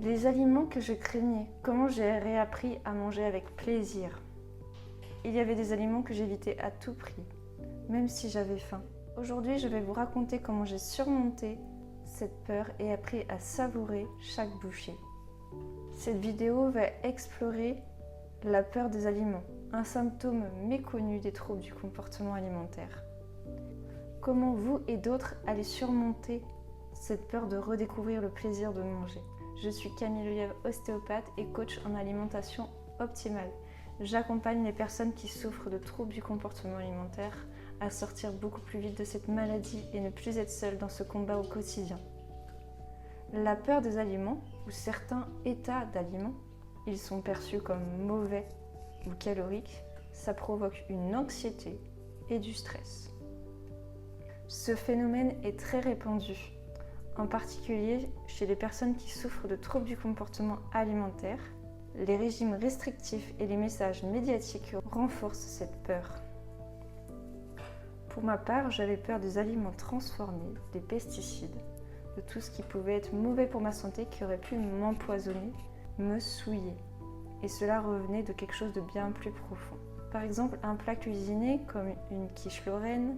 Les aliments que je craignais, comment j'ai réappris à manger avec plaisir. Il y avait des aliments que j'évitais à tout prix, même si j'avais faim. Aujourd'hui, je vais vous raconter comment j'ai surmonté cette peur et appris à savourer chaque bouchée. Cette vidéo va explorer la peur des aliments, un symptôme méconnu des troubles du comportement alimentaire. Comment vous et d'autres allez surmonter cette peur de redécouvrir le plaisir de manger. Je suis Camille Lelièvre, ostéopathe et coach en alimentation optimale. J'accompagne les personnes qui souffrent de troubles du comportement alimentaire à sortir beaucoup plus vite de cette maladie et ne plus être seules dans ce combat au quotidien. La peur des aliments ou certains états d'aliments, ils sont perçus comme mauvais ou caloriques, ça provoque une anxiété et du stress. Ce phénomène est très répandu, en particulier chez les personnes qui souffrent de troubles du comportement alimentaire. Les régimes restrictifs et les messages médiatiques renforcent cette peur. Pour ma part, j'avais peur des aliments transformés, des pesticides, de tout ce qui pouvait être mauvais pour ma santé qui aurait pu m'empoisonner, me souiller. Et cela revenait de quelque chose de bien plus profond. Par exemple, un plat cuisiné comme une quiche lorraine,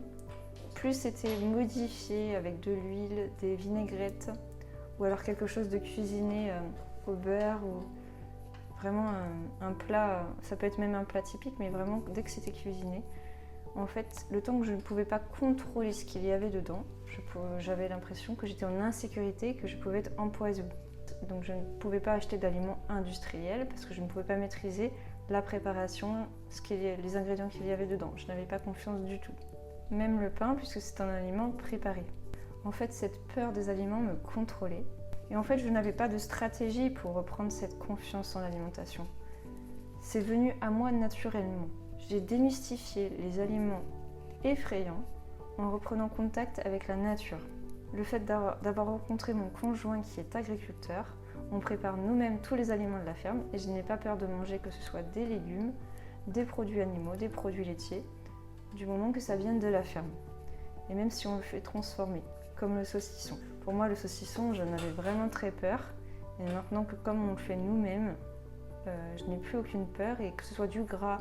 plus c'était modifié avec de l'huile, des vinaigrettes, ou alors quelque chose de cuisiné au beurre, ou vraiment un plat, ça peut être même un plat typique, mais vraiment dès que c'était cuisiné, en fait, le temps que je ne pouvais pas contrôler ce qu'il y avait dedans, j'avais l'impression que j'étais en insécurité, que je pouvais être empoisonnée. Donc je ne pouvais pas acheter d'aliments industriels parce que je ne pouvais pas maîtriser la préparation, les ingrédients qu'il y avait dedans. Je n'avais pas confiance du tout. Même le pain, puisque c'est un aliment préparé. En fait, cette peur des aliments me contrôlait. Et en fait, je n'avais pas de stratégie pour reprendre cette confiance en l'alimentation. C'est venu à moi naturellement. J'ai démystifié les aliments effrayants en reprenant contact avec la nature. Le fait d'avoir rencontré mon conjoint qui est agriculteur, on prépare nous-mêmes tous les aliments de la ferme et je n'ai pas peur de manger que ce soit des légumes, des produits animaux, des produits laitiers, du moment que ça vienne de la ferme. Et même si on le fait transformer, comme le saucisson. Pour moi, le saucisson, j'en avais vraiment très peur. Et maintenant que comme on le fait nous-mêmes, je n'ai plus aucune peur. Et que ce soit du gras,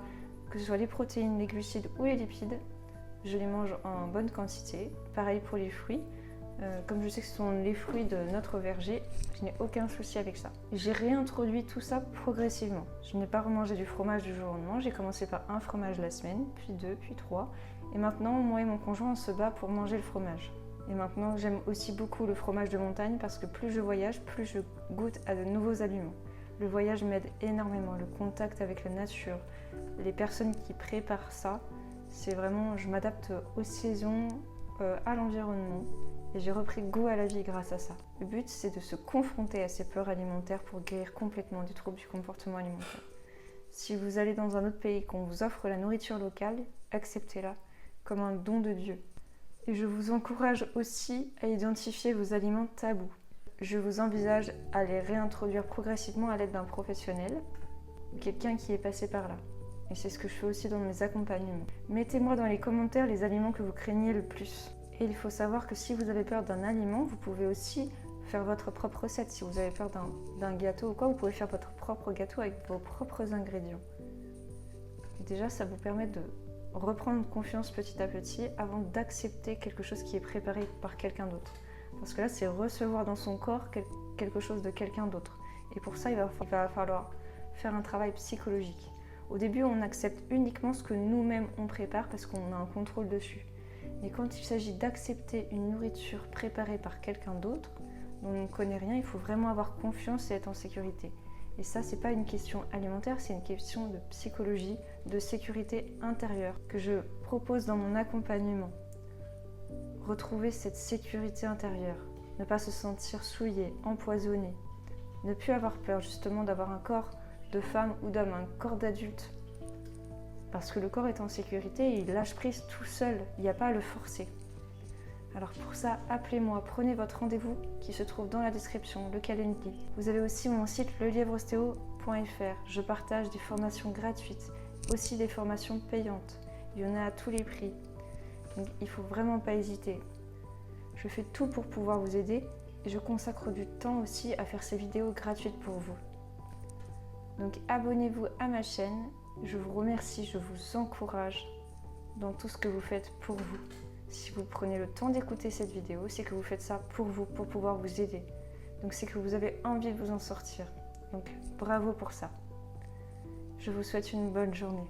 que ce soit les protéines, les glucides ou les lipides, je les mange en bonne quantité. Pareil pour les fruits. Comme je sais que ce sont les fruits de notre verger, je n'ai aucun souci avec ça. J'ai réintroduit tout ça progressivement. Je n'ai pas remangé du fromage du jour au lendemain. J'ai commencé par un fromage la semaine, puis 2, puis 3. Et maintenant, moi et mon conjoint, on se bat pour manger le fromage. Et maintenant, j'aime aussi beaucoup le fromage de montagne parce que plus je voyage, plus je goûte à de nouveaux aliments. Le voyage m'aide énormément. Le contact avec la nature, les personnes qui préparent ça, c'est vraiment, je m'adapte aux saisons, à l'environnement. Et j'ai repris goût à la vie grâce à ça. Le but, c'est de se confronter à ces peurs alimentaires pour guérir complètement des troubles du comportement alimentaire. Si vous allez dans un autre pays, qu'on vous offre la nourriture locale, acceptez-la comme un don de Dieu. Et je vous encourage aussi à identifier vos aliments tabous. Je vous envisage à les réintroduire progressivement à l'aide d'un professionnel, quelqu'un qui est passé par là. Et c'est ce que je fais aussi dans mes accompagnements. Mettez-moi dans les commentaires les aliments que vous craignez le plus. Et il faut savoir que si vous avez peur d'un aliment, vous pouvez aussi faire votre propre recette. Si vous avez peur d'un gâteau ou quoi, vous pouvez faire votre propre gâteau avec vos propres ingrédients. Et déjà, ça vous permet de reprendre confiance petit à petit avant d'accepter quelque chose qui est préparé par quelqu'un d'autre. Parce que là, c'est recevoir dans son corps quelque chose de quelqu'un d'autre. Et pour ça, il va falloir faire un travail psychologique. Au début, on accepte uniquement ce que nous-mêmes on prépare parce qu'on a un contrôle dessus. Mais quand il s'agit d'accepter une nourriture préparée par quelqu'un d'autre, dont on ne connaît rien, il faut vraiment avoir confiance et être en sécurité. Et ça, c'est pas une question alimentaire, c'est une question de psychologie, de sécurité intérieure que je propose dans mon accompagnement. Retrouver cette sécurité intérieure, ne pas se sentir souillé, empoisonné, ne plus avoir peur justement d'avoir un corps de femme ou d'homme, un corps d'adulte. Parce que le corps est en sécurité et il lâche prise tout seul, il n'y a pas à le forcer. Alors pour ça, appelez-moi, prenez votre rendez-vous qui se trouve dans la description, le calendrier. Vous avez aussi mon site lelièvreostéo.fr. Je partage des formations gratuites, aussi des formations payantes. Il y en a à tous les prix. Donc il ne faut vraiment pas hésiter. Je fais tout pour pouvoir vous aider Et je consacre du temps aussi à faire ces vidéos gratuites pour vous. Donc abonnez-vous à ma chaîne. Je vous remercie, je vous encourage dans tout ce que vous faites pour vous. Si vous prenez le temps d'écouter cette vidéo, c'est que vous faites ça pour vous, pour pouvoir vous aider. Donc c'est que vous avez envie de vous en sortir. Donc bravo pour ça. Je vous souhaite une bonne journée.